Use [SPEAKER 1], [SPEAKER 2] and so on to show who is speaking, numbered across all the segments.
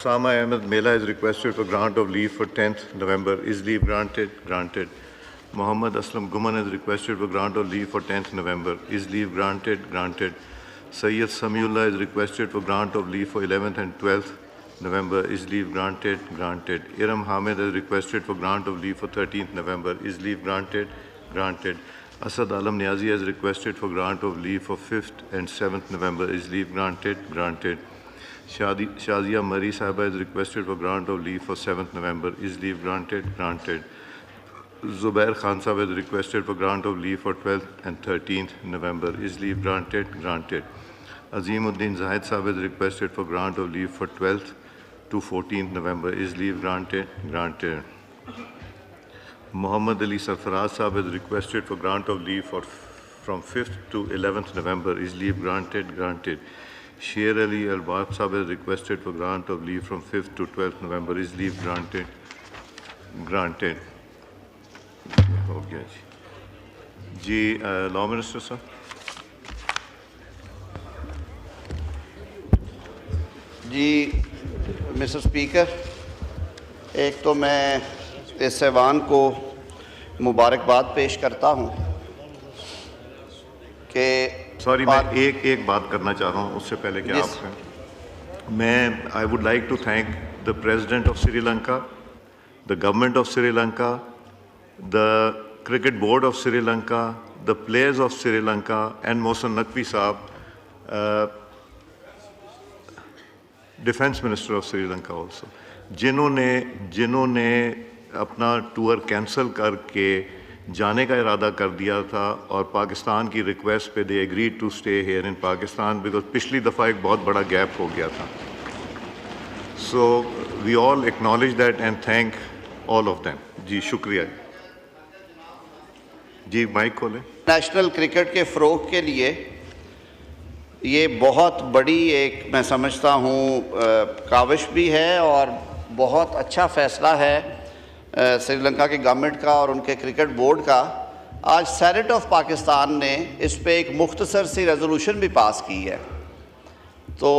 [SPEAKER 1] Sama Ahmed Mela has requested for grant of leave for 10th November. Is leave granted? Granted. Muhammad Aslam Guman has requested for grant of leave for 10th November. Is leave granted? Granted. Sayyid Samiullah has requested for grant of leave for 11th and 12th November. Is leave granted? Granted. Iram Hamid has requested for grant of leave for 13th November. Is leave granted? Granted. Asad Alam Niazi has requested for grant of leave for 5th and 7th November. Is leave granted? Granted. Shazia Mari Sahaba has requested for grant of leave for 7th November. Is leave granted? Granted. Zubair Khan Sahab has requested for grant of leave for 12th and 13th November. Is leave granted? Granted. Azimuddin Zahid Sahab has requested for grant of leave for 12th to 14th November. Is leave granted? Granted. Muhammad Ali Sarfaraz Sahab has requested for grant of leave from 5th to 11th November. Is leave granted? Granted. Sher Ali Al-Wahab Sahab has requested for grant of leave from 5th to 12th November. Is leave granted? Granted. हो गया जी law minister साहब
[SPEAKER 2] जी mister speaker, एक तो मैं इस ऐवान को मुबारकबाद पेश करता हूँ कि
[SPEAKER 1] सॉरी मैं एक बात करना चाह रहा हूँ उससे पहले कि आप मैं I would like to thank the president of Sri Lanka, the government of Sri Lanka, the cricket board of Sri Lanka, the players of Sri Lanka, and Mohsen Naqvi Saab, defense minister of Sri Lanka also, जिन्होंने अपना tour cancel करके जाने का इरादा कर दिया था और पाकिस्तान की रिक्वेस्ट पे they agreed to stay here in Pakistan because पिछली दफ़ा एक बहुत बड़ा गैप हो गया था. So we all acknowledge that and thank all of them. जी शुक्रिया जी. माइक खोलें.
[SPEAKER 2] नेशनल क्रिकेट के फ़रोग़ के लिए ये बहुत बड़ी एक मैं समझता हूँ काविश भी है और बहुत अच्छा फ़ैसला है श्रीलंका की गवर्नमेंट का और उनके क्रिकेट बोर्ड का. आज सेनेट ऑफ पाकिस्तान ने इस पे एक मुख्तसर सी रेजोल्यूशन भी पास की है. तो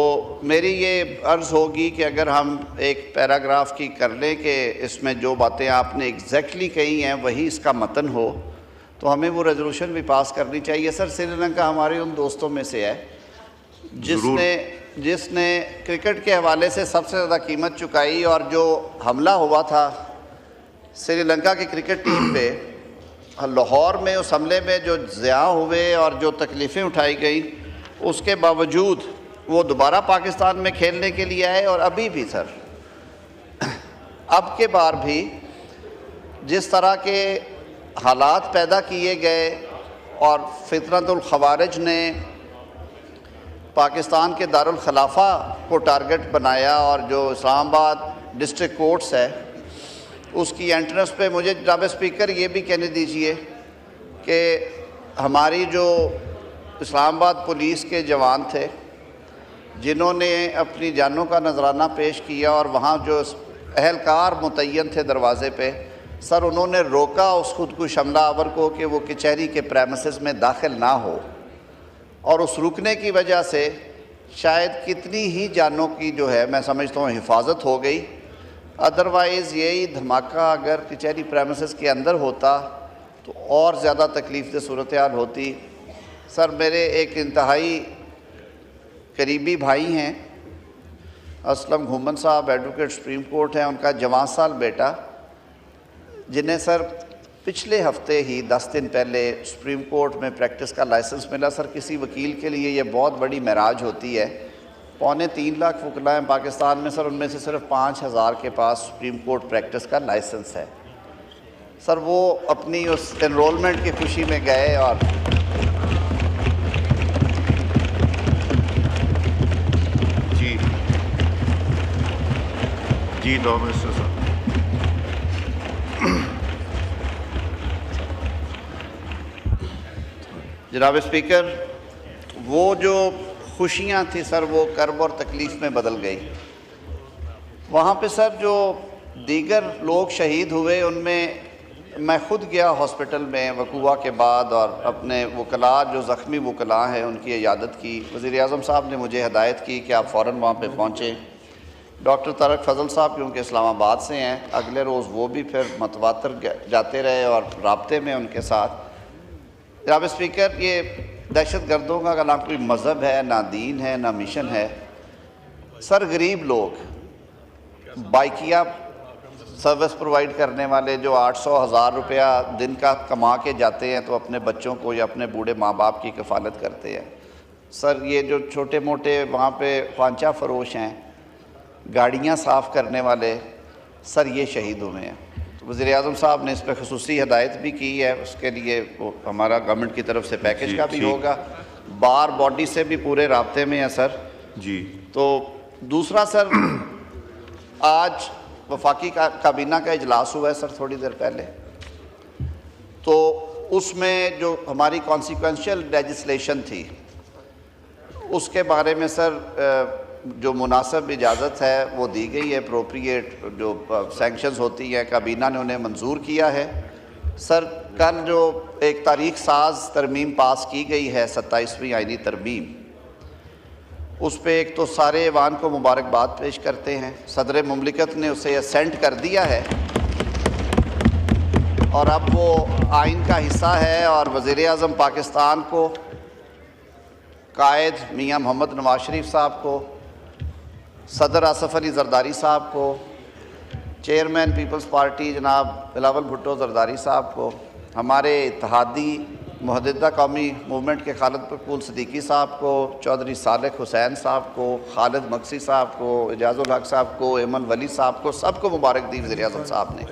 [SPEAKER 2] मेरी ये अर्ज़ होगी कि अगर हम एक पैराग्राफ की कर लें कि इसमें जो बातें आपने एग्जैक्टली कही हैं वही इसका मतन हो, तो हमें वो रेजोल्यूशन भी पास करनी चाहिए. सर, श्रीलंका हमारे उन दोस्तों में से है जिसने क्रिकेट के हवाले से सबसे ज़्यादा कीमत चुकाई. और जो हमला हुआ था श्रीलंका की क्रिकेट टीम पे लाहौर में, उस हमले में जो ज़िया हुए और जो तकलीफ़ें उठाई गई, उसके बावजूद वो दोबारा पाकिस्तान में खेलने के लिए आए. और अभी भी सर, अब के बार भी जिस तरह के हालात पैदा किए गए और फितरतुल खवारिज ने पाकिस्तान के दारुल खिलाफा को टारगेट बनाया और जो इस्लामाबाद डिस्ट्रिक्ट कोर्ट्स है उसकी एंट्रेंस पे, मुझे जनाब स्पीकर ये भी कहने दीजिए कि हमारी जो इस्लामाबाद पुलिस के जवान थे जिन्होंने अपनी जानों का नजराना पेश किया और वहाँ जो अहलकार मुतय्यन थे दरवाज़े पे, सर उन्होंने रोका उस खुदकुश हमला आवर को कि वो कचहरी के प्रेमिसेस में दाखिल ना हो. और उस रुकने की वजह से शायद कितनी ही जानों की जो है मैं समझता हूँ हिफाजत हो गई. अदरवाइज़ यही धमाका अगर कचहरी प्रेमिसेस के अंदर होता तो और ज़्यादा तकलीफ दे सूरत हाल होती. सर, मेरे एक इंतहाई करीबी भाई हैं असलम घुमन साहब, एडवोकेट सुप्रीम कोर्ट हैं, उनका जवान साल बेटा, जिन्हें सर पिछले हफ्ते ही 10 दिन पहले सुप्रीम कोर्ट में प्रैक्टिस का लाइसेंस मिला. सर, किसी वकील के लिए ये बहुत बड़ी महराज होती है. 2.25 लाख वकला हैं पाकिस्तान में सर, उनमें से सिर्फ 5,000 के पास सुप्रीम कोर्ट प्रैक्टिस का लाइसेंस है. सर, वो अपनी उस एनरोलमेंट की खुशी में गए और
[SPEAKER 1] जी लॉ मिनिस्टर साहब.
[SPEAKER 2] जनाब स्पीकर, वो जो खुशियाँ थी सर वो कर्ब और तकलीफ़ में बदल गई. वहाँ पे सर जो दीगर लोग शहीद हुए उनमें मैं ख़ुद गया हॉस्पिटल में वकूआ के बाद और अपने वकला जो ज़ख्मी वकला हैं उनकी इयादत की. वज़ीर आज़म साहब ने मुझे हदायत की कि आप फ़ौरन वहाँ पे पहुँचें. डॉक्टर तारक फजल साहब क्योंकि इस्लामाबाद से हैं, अगले रोज़ वो भी फिर मतवातर जाते रहे और राब्ते में उनके साथ। जनाब स्पीकर, ये दहशत गर्दों का ना कोई मज़हब है, ना दीन है, ना मिशन है। सर, गरीब लोग बाइकिया सर्विस प्रोवाइड करने वाले जो 800-1000 रुपया दिन का कमा के जाते हैं तो अपने बच्चों को या अपने बूढ़े माँ बाप की कफ़ालत करते हैं। सर, ये जो छोटे मोटे वहाँ पे ख्वांचा फरोश हैं, गाड़ियाँ साफ़ करने वाले, सर ये शहीद हुए हैं। तो वज़ीर-ए-आज़म साहब ने इस पर ख़ुसूसी हिदायत भी की है, उसके लिए वो हमारा गवर्नमेंट की तरफ से पैकेज का भी होगा। बार बॉडी से भी पूरे राब्ते में है सर
[SPEAKER 1] जी।
[SPEAKER 2] तो दूसरा सर, आज वफाकी काबीना का इजलास हुआ है सर थोड़ी देर पहले, तो उसमें जो हमारी कॉन्सिक्वेंशियल लेजिस्लेशन थी उसके बारे में सर जो मुनासिब इजाज़त है वो दी गई है। अप्रोप्रिएट जो सैंक्शंस होती हैं काबीना ने उन्हें मंजूर किया है। सर, कल जो एक तारीख साज तरमीम पास की गई है, 27वीं आइनी तरमीम, उस पर एक तो सारे ऐवान को मुबारकबाद पेश करते हैं। सदर मुमलिकत ने उसे असेंट कर दिया है और अब वो आइन का हिस्सा है और वज़ीर-ए-आज़म पाकिस्तान को, कायद मियां मोहम्मद नवाज शरीफ साहब को, सदर आसफ़ अली ज़रदारी साहब को, चेयरमैन पीपल्स पार्टी जनाब बिलावल भुट्टो ज़रदारी साहब को, हमारे इत्तेहादी मुहद्दिदा कौमी मूवमेंट के खालिद प्रफुल्ल सिद्दीकी साहब को, चौधरी सालेह हुसैन साहब को, खालिद मक्सी साहब को, एजाजुल हक साहब को, एमन वली साहब को, सबको मुबारक दी वज़ीर-ए-आज़म साहब ने,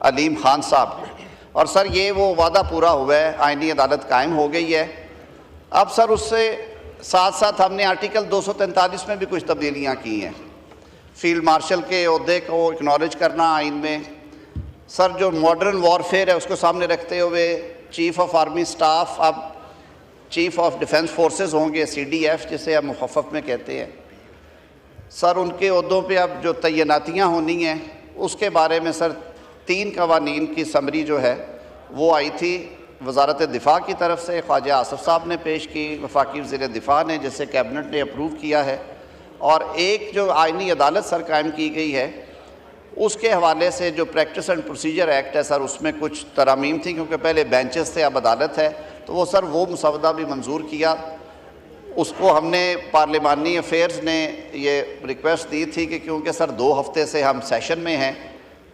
[SPEAKER 2] अलीम खान साहब को। और सर, ये वो वादा पूरा हुआ है, आइनी अदालत कायम हो गई है। अब सर उससे साथ साथ हमने आर्टिकल 243 में भी कुछ तब्दीलियाँ की हैं। फील्ड मार्शल के ओहदे को एक्नॉलेज करना आइन में। सर, जो मॉडर्न वॉरफेयर है उसको सामने रखते हुए चीफ़ ऑफ आर्मी स्टाफ अब चीफ़ ऑफ डिफेंस फोर्सेस होंगे, CDF जिसे हम मुखफ़्फ़ में कहते हैं। सर, उनके ओहदों पे अब जो तैनातियाँ होनी हैं उसके बारे में सर 3 कवानीन की समरी जो है वो आई थी वज़ारत दिफ़ा की तरफ से, ख्वाजा आसिफ साहब ने पेश की, वफाकी वज़ीर दिफ़ा ने, जिसे कैबिनेट ने अप्रूव किया है। और एक जो आइनी अदालत सर कायम की गई है उसके हवाले से जो प्रैक्टिस एंड प्रोसीजर एक्ट है सर, उसमें कुछ तरामीम थी क्योंकि पहले बेंचेस थे, अब अदालत है, तो वो सर वो मुसवदा भी मंजूर किया। उसको हमने पार्लिमानी अफेयर्स ने ये रिक्वेस्ट दी थी कि क्योंकि सर 2 हफ्ते से हम सेशन में हैं,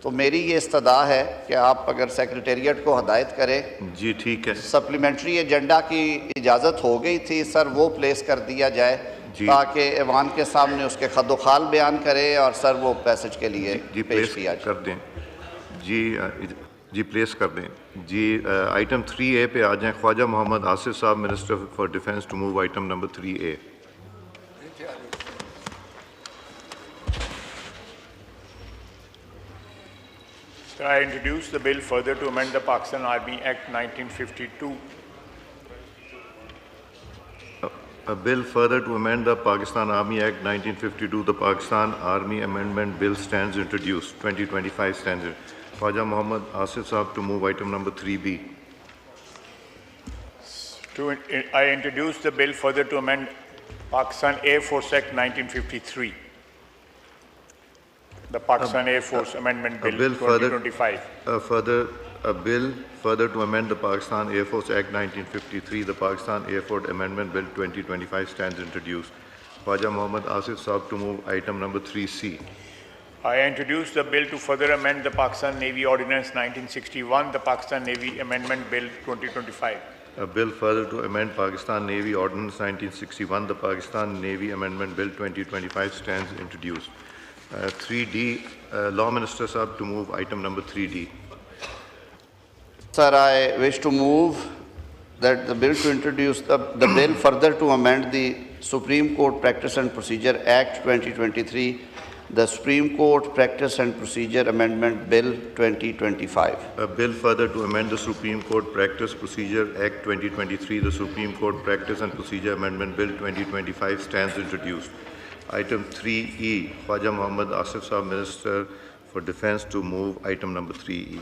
[SPEAKER 2] तो मेरी ये इस्तदा है कि आप अगर सेक्रेटेरिएट को हदायत करें।
[SPEAKER 1] जी ठीक है।
[SPEAKER 2] सप्लीमेंट्री एजेंडा की इजाज़त हो गई थी सर, वो प्लेस कर दिया जाए ताकि ऐवान के सामने उसके खदोखाल बयान करे और सर वो पैसेज के लिए पेश किया
[SPEAKER 1] कर दें। जी प्लेस कर दें। जी आइटम 3A पे आ जाएं। Khwaja Mohammad Asif sahab, minister for defence, to move item number 3A।
[SPEAKER 3] I introduce the bill further to amend the Pakistan Army Act 1952.
[SPEAKER 1] A bill further to amend the Pakistan Army Act 1952, the Pakistan Army Amendment Bill stands introduced. 2025 stands in. Khwaja Mohammad Asif Saab to move item number 3B.
[SPEAKER 3] I introduce the bill further to amend Pakistan Air Force Act 1953. The Pakistan Air Force Amendment Bill 2025.
[SPEAKER 1] A bill further to amend the Pakistan Air Force Act 1953, the Pakistan Air Force Amendment Bill 2025 stands introduced. Khwaja Mohammad Asif Saab to move item number 3C.
[SPEAKER 3] I introduce the bill to further amend the Pakistan Navy Ordinance 1961, the Pakistan Navy Amendment Bill 2025.
[SPEAKER 1] A bill further to amend Pakistan Navy Ordinance 1961, the Pakistan Navy Amendment Bill 2025 stands introduced. 3D, Law Minister Saab to move item number 3D.
[SPEAKER 2] Sir, I wish to move that the bill to introduce the bill further to amend the Supreme Court Practice and Procedure Act 2023, the Supreme Court Practice and Procedure Amendment Bill 2025.
[SPEAKER 1] A bill further to amend the Supreme Court Practice Procedure Act 2023, the Supreme Court Practice and Procedure Amendment Bill 2025 stands introduced. Item 3E, Khwaja Mohammad Asif Saab, Minister for Defence, to move item number 3E.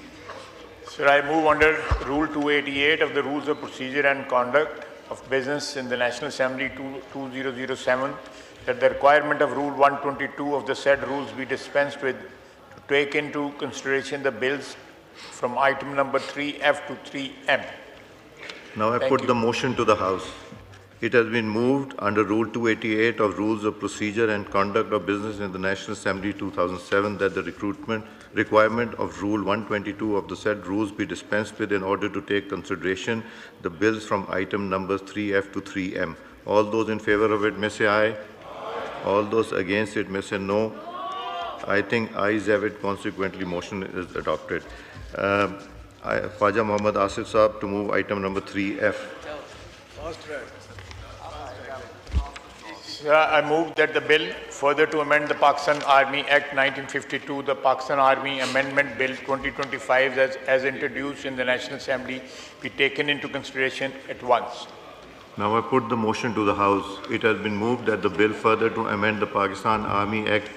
[SPEAKER 3] Sir, I move under Rule 288 of the Rules of Procedure and Conduct of Business in the National Assembly 2007 that the requirement of Rule 122 of the said rules be dispensed with to take into consideration the bills from item number 3F to 3M.
[SPEAKER 1] Now I
[SPEAKER 3] Thank
[SPEAKER 1] put
[SPEAKER 3] you.
[SPEAKER 1] the motion to the House. It has been moved under Rule 288 of Rules of Procedure and Conduct of Business in the National Assembly 2007 that the requirement of Rule 122 of the said rules be dispensed with in order to take consideration the bills from item numbers 3F to 3M. All those in favor of it may say aye. All those against it may say no. I think ayes have it. Consequently, motion is adopted. Khwaja Mohammad Asif Saab to move item number 3F.
[SPEAKER 3] Sir, I move that the bill further to amend the Pakistan Army Act 1952, the Pakistan Army Amendment Bill 2025 as introduced in the National Assembly be taken into consideration at once.
[SPEAKER 1] Now I put the motion to the House. It has been moved that the bill further to amend the Pakistan Army Act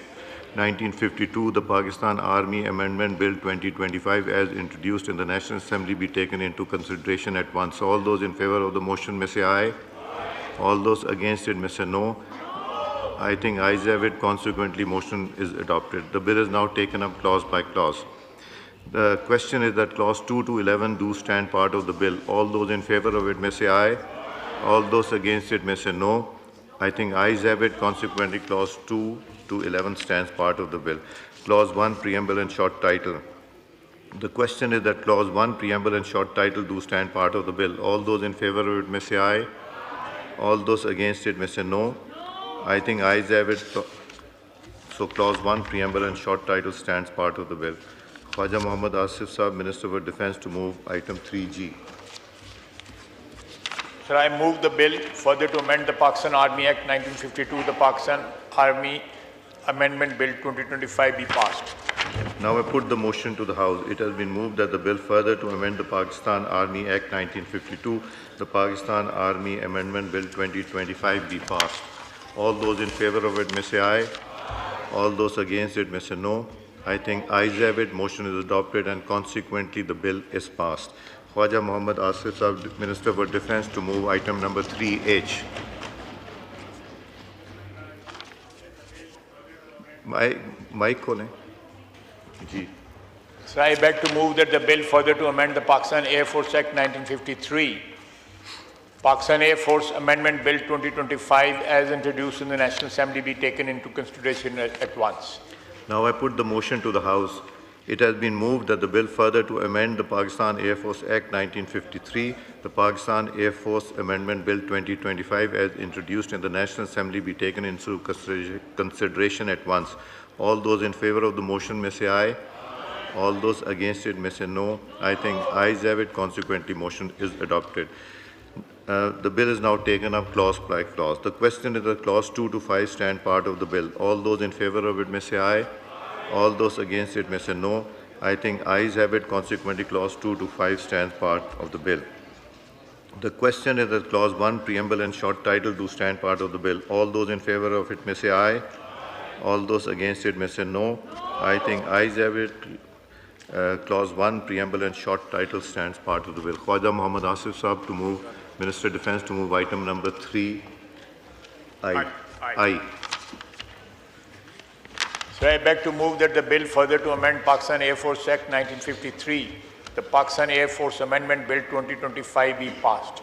[SPEAKER 1] 1952, the Pakistan Army Amendment Bill 2025 as introduced in the National Assembly be taken into consideration at once. All those in favor of the motion may say aye. All those against it may say no. I think ayes have it. Consequently, motion is adopted. The bill is now taken up clause by clause. The question is that clause 2 to 11 do stand part of the bill. All those in favor of it may say aye. All those against it may say no. I think ayes have it. Consequently, clause 2 to 11 stands part of the bill. Clause 1, preamble and short title. The question is that clause 1, preamble and short title do stand part of the bill. All those in favor of it may say aye. All those against it may say no. I think ayes have it. So clause 1, preamble and short title stands part of the bill. Khwaja Mohammad Asif Saab, Minister for Defence, to move item 3G.
[SPEAKER 3] Sir, I move the bill further to amend the Pakistan Army Act 1952, the Pakistan Army Amendment Bill 2025 be passed.
[SPEAKER 1] Now I put the motion to the House. It has been moved that the bill further to amend the Pakistan Army Act 1952, the Pakistan Army Amendment Bill 2025 be passed. All those in favor of it may say aye. All those against it may say no. I think ayes have it. Motion is adopted and consequently the bill is passed. Khwaja Mohammad Asif Saab, Minister for Defence, to move item number 3H. Mic खोलें जी.
[SPEAKER 3] Sir, I beg to move that the bill further to amend the Pakistan Air Force Act 1953, Pakistan Air Force Amendment Bill 2025 as introduced in the National Assembly be taken into consideration at once.
[SPEAKER 1] Now I put the motion to the House. It has been moved that the bill further to amend the Pakistan Air Force Act 1953, the Pakistan Air Force Amendment Bill 2025 as introduced in the National Assembly be taken into consideration at once. All those in favor of the motion may say aye. All those against it may say no. I think ayes have it. Consequently, motion is adopted. The bill is now taken up clause by clause. The question is that clause 2 to 5 stand part of the bill. All those in favor of it may say aye. All those against it may say no. I think ayes have it. Consequently, clause 2 to 5 stands part of the bill. The question is that clause 1, preamble and short title do stand part of the bill. All those in favor of it may say aye. All those against it may say no. I think ayes have it. Clause 1, preamble and short title stands part of the bill. Khwaja Mohammad Asif Saab to move, Minister of Defence, to move item number 3. Aye.
[SPEAKER 3] So I beg to move that the bill further to amend Pakistan Air Force Act 1953, the Pakistan Air Force Amendment Bill 2025 be passed.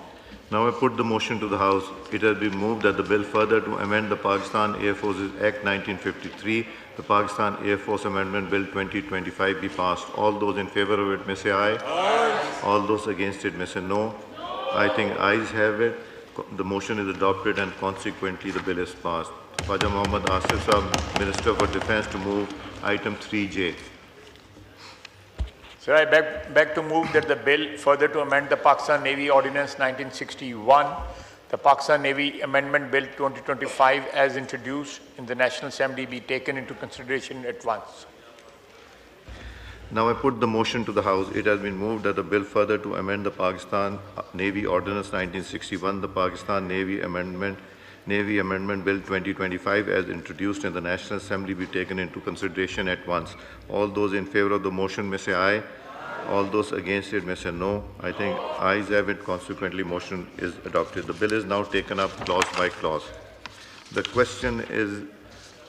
[SPEAKER 1] Now I put the motion to the House. It has been moved that the bill further to amend the Pakistan Air Forces Act 1953, the Pakistan Air Force Amendment Bill 2025 be passed. All those in favor of it may say aye. Aye. All those against it may say no. I think ayes have it. The motion is adopted and consequently the bill is passed. Khwaja Mohammad Asif Saab, Minister for Defence, to move item 3J.
[SPEAKER 3] Sir, I beg to move that the bill further to amend the Pakistan Navy Ordinance 1961, the Pakistan Navy Amendment Bill 2025 as introduced in the National Assembly be taken into consideration at once.
[SPEAKER 1] Now I put the motion to the House. It has been moved that the bill further to amend the Pakistan Navy Ordinance 1961, the Pakistan Navy Amendment Bill 2025 as introduced in the National Assembly be taken into consideration at once. All those in favor of the motion may say aye. All those against it may say no. I think ayes have it. Consequently, motion is adopted. The bill is now taken up clause by clause. The question is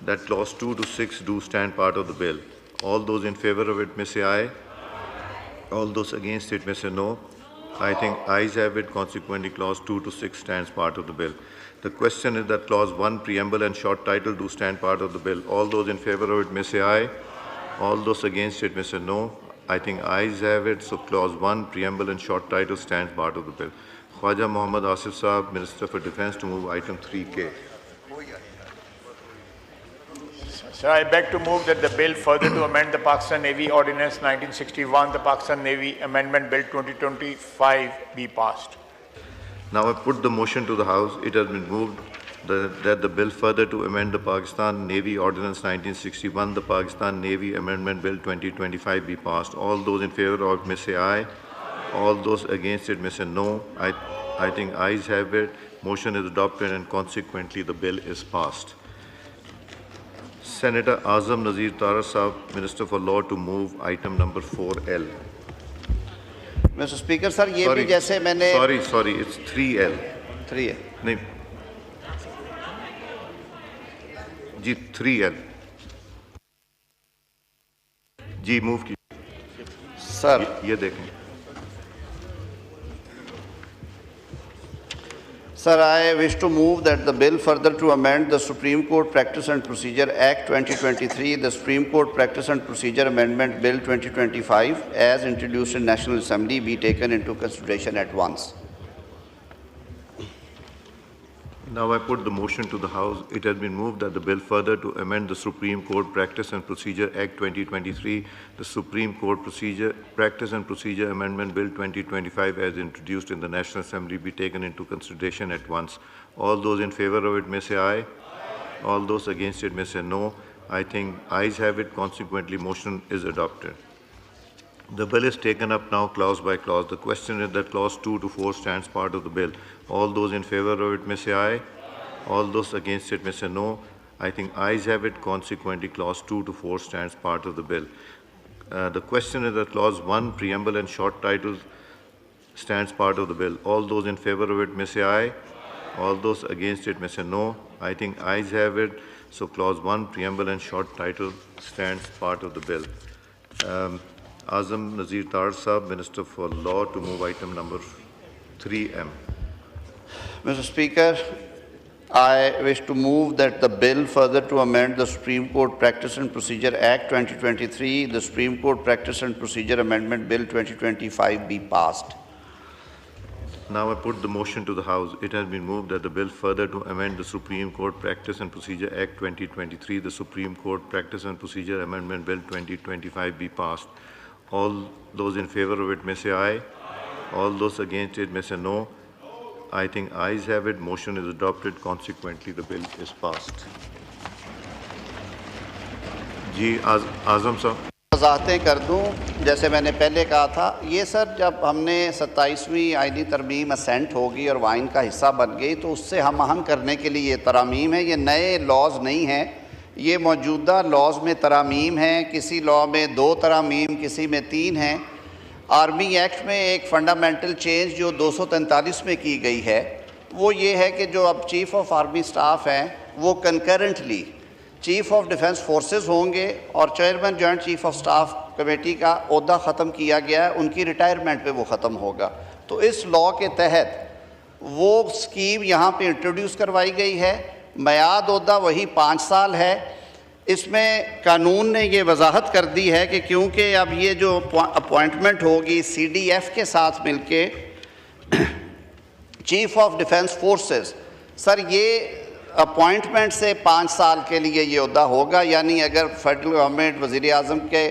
[SPEAKER 1] that clause 2 to 6 do stand part of the bill. All those in favor of it may say aye. All those against it may say no. I think ayes have it. Consequently, clause 2 to 6 stands part of the bill. The question is that clause 1, preamble and short title do stand part of the bill. All those in favor of it may say aye. All those against it may say no. I think ayes have it. So clause 1, preamble and short title stands part of the bill. Khwaja Mohammad Asif Saab, Minister for Defence, to move item 3K.
[SPEAKER 3] Sir, I beg to move that the bill further to amend the Pakistan Navy Ordinance 1961, the Pakistan Navy Amendment Bill 2025 be passed.
[SPEAKER 1] Now I put the motion to the House. It has been moved that the bill further to amend the Pakistan Navy Ordinance 1961, the Pakistan Navy Amendment Bill 2025 be passed. All those in favor of it may say aye. All those against it may say no. I think ayes have it. Motion is adopted and consequently the bill is passed. Senator Azam Nazir Tara Saab, Minister for Law, to move item number 4L.
[SPEAKER 2] Mr. Speaker, sir, ये भी जैसे मैंने
[SPEAKER 1] Sorry, it's 3L.
[SPEAKER 2] 3 है
[SPEAKER 1] नहीं जी 3L जी move की
[SPEAKER 2] sir
[SPEAKER 1] ये देखें.
[SPEAKER 2] Sir, I wish to move that the bill further to amend the Supreme Court Practice and Procedure Act 2023, the Supreme Court Practice and Procedure Amendment Bill 2025, as introduced in National Assembly, be taken into consideration at once.
[SPEAKER 1] Now I put the motion to the House. It has been moved that the bill further to amend the Supreme Court Practice and Procedure Act 2023, the Supreme Court Practice and Procedure Amendment Bill 2025 as introduced in the National Assembly be taken into consideration at once. All those in favor of it may say aye. All those against it may say no. I think ayes have it. Consequently, motion is adopted. The bill is taken up now clause by clause. The question is that clause 2 to 4 stands part of the bill. All those in favor of it may say aye. All those against it may say no. I think ayes have it. Consequently, clause 2 to 4 stands part of the bill. The question is that clause 1, preamble and short title stands part of the bill. All those in favor of it may say aye. All those against it may say no. I think ayes have it. So clause 1, preamble and short title stands part of the bill. Azam Nazir Tar Saab, Minister for Law, to move item number 3M.
[SPEAKER 2] Mr. Speaker, I wish to move that the bill further to amend the Supreme Court Practice and Procedure Act 2023, the Supreme Court Practice and Procedure Amendment Bill 2025 be passed.
[SPEAKER 1] Now I put the motion to the House. It has been moved that the bill further to amend the Supreme Court Practice and Procedure Act 2023, the Supreme Court Practice and Procedure Amendment Bill 2025 be passed. All those in favor of it may say aye. All those against it may say no. I think ayes have it. Motion is adopted. Consequently, the bill is passed. जी आजम साहब
[SPEAKER 2] वजाहतें कर दूं जैसे मैंने पहले कहा था ये sir जब हमने 27वीं आईनी तरमीम असेंट होगी और वाइन का हिस्सा बन गई तो उससे हम आहंग करने के लिए ये तरामीम है. ये नए लॉज नहीं हैं, ये मौजूदा लॉज में तरामीम हैं. किसी लॉ में 2 तरामीम, किसी में 3 हैं. आर्मी एक्ट में एक फंडामेंटल चेंज जो 243 में की गई है वो ये है कि जो अब चीफ़ ऑफ आर्मी स्टाफ हैं वो concurrently chief of defence forces होंगे और chairman joint chief of staff committee का ओहदा ख़त्म किया गया है, उनकी रिटायरमेंट पे वो ख़त्म होगा. तो इस लॉ के तहत वो स्कीम यहाँ पे इंट्रोड्यूस करवाई गई है. मयाद ओहदा वही 5 साल है. इसमें कानून ने ये वजाहत कर दी है कि क्योंकि अब ये जो अपॉइंटमेंट होगी CDF के साथ मिलके chief of defence forces, sir ये अपॉइंटमेंट से 5 साल के लिए ये ओहदा होगा. यानी अगर फेडरल गवर्नमेंट वज़ीर आज़म के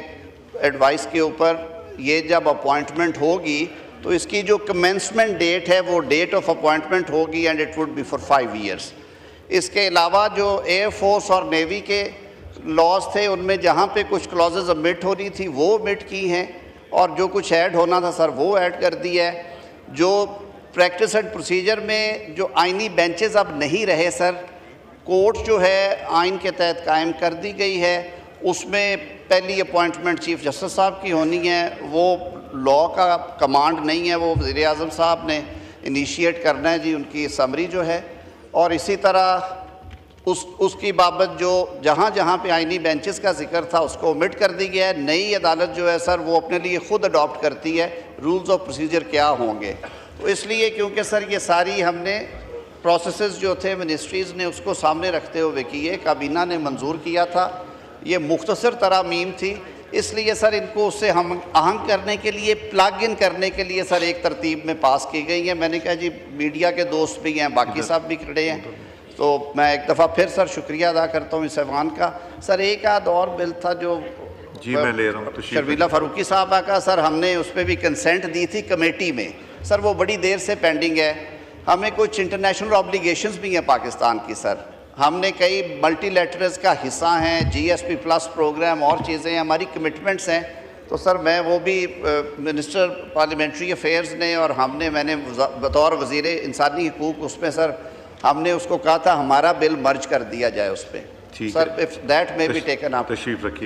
[SPEAKER 2] एडवाइस के ऊपर ये जब अपॉइंटमेंट होगी तो इसकी जो कमेंसमेंट डेट है वो डेट ऑफ अपॉइंटमेंट होगी and it would be for 5 years. इसके अलावा जो एयर फोर्स और नेवी के लॉज थे उनमें जहाँ पे कुछ क्लॉजेज ओमिट हो रही थी वो ओमिट की हैं और जो कुछ ऐड होना था सर वो ऐड कर दिया है. जो प्रैक्टिस एंड प्रोसीजर में जो आइनी बेंचेस अब नहीं रहे सर, कोर्ट जो है आइन के तहत कायम कर दी गई है. उसमें पहली अपॉइंटमेंट चीफ जस्टिस साहब की होनी है. वो लॉ का कमांड नहीं है, वो वज़ीर आज़म साहब ने इनिशिएट करना है जी उनकी समरी जो है. और इसी तरह उसकी बाबत जो जहाँ जहाँ पे आइनी बेंचेस का जिक्र था उसको ओमिट कर दी गया है। नई अदालत जो है सर वो अपने लिए खुद अडॉप्ट करती है रूल्स ऑफ प्रोसीजर क्या होंगे। तो इसलिए क्योंकि सर ये सारी हमने प्रोसेसेस जो थे मिनिस्ट्रीज़ ने उसको सामने रखते हुए किए, काबीना ने मंजूर किया था, ये मुख्तसर तरामीम थी, इसलिए सर इनको उससे हम आहंग करने के लिए, प्लग इन करने के लिए सर एक तरतीब में पास की गई है। मैंने कहा जी मीडिया के दोस्त भी हैं, बाकी साहब भी खड़े हैं, तो मैं एक दफ़ा फिर सर शुक्रिया अदा करता हूँ इस ऐवान का। सर एक आध और बिल था जो
[SPEAKER 1] जी मैं ले रहा हूँ,
[SPEAKER 2] शर्मिला फारूकी साहबा का, सर हमने उस पर भी कंसेंट दी थी कमेटी में, सर वो बड़ी देर से पेंडिंग है। हमें कुछ इंटरनेशनल ऑब्लिगेशंस भी हैं पाकिस्तान की सर, हमने कई मल्टीलैटरल्स का हिस्सा हैं, GSP प्लस प्रोग्राम और चीज़ें हमारी कमिटमेंट्स हैं। तो सर मैं वो भी मिनिस्टर पार्लियामेंट्री अफेयर्स ने और मैंने बतौर वज़ीर इंसानी हकूक़ उसमें सर हमने उसको कहा था हमारा बिल मर्ज कर दिया जाए उस पर। Sir if that may be taken up.
[SPEAKER 1] तशरीफ़ रखिए।